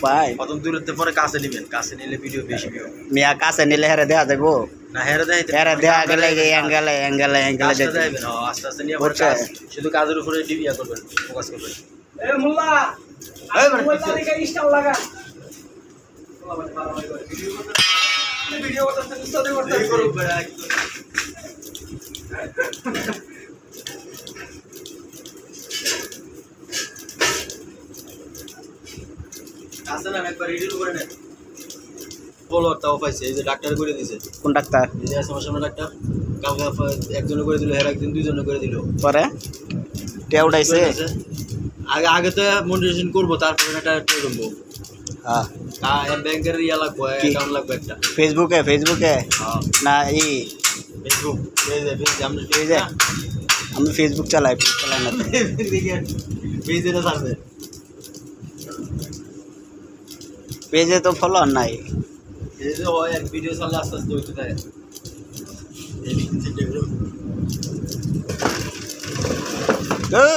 ভাই প্রথম দূরত্বে পরে কাছে নেবেন, কাছে নিলে ভিডিও বেশি ভিউ। মিয়া কাছে নিলে হেরে দেওয়া যাবো, না হেরে দেয়, হেরে দেওয়া গেলে অ্যাঙ্গেলে অ্যাঙ্গেলে অ্যাঙ্গেলে কাজটা দেবেন। আস্তে আস্তে নিয়ে পরে বুঝছে? কাজ, শুধু কাজের উপরে ইয়া করবেন, ফোকাস করবেন। এ মোল্লা এই বেটা, মোল্লা দিকে স্টাল লাগা ভিডিও করতে উস্তাদি করতে এই করুক বেটা, একদম। কাছে না একবার রিডিল করে নেন। বলো তাও পাইছে, এই যে ডাক্তার করে দিয়েছে, কোন ডাক্তার এই যে আছে আমার সামনে ডাক্তার, কাউকে একজনে করে দিল, হের একদিন দুইজনে করে দিল। পরে টিয়া উঠাইছে? আগে আগে তো মনিটাইজেশন করবো, তারপরে একটা ট্রে করবো। হ্যাঁ ব্যাংকের ইয়া লাগবো, কি? অ্যাকাউন্ট লাগবে একটা। ফেসবুকে ফেসবুকে হ্যাঁ, না ফেসবুক পেজে আমরা পেজে? আমি ফেসবুক চালাই, পেজ চালাই না তো। পেজে না থাকবে। পেজে তো ফলোয়ার নাই। এই যে হয় এক ভিডিও চাললে আস্তে আস্তে হইতে থাকে। এই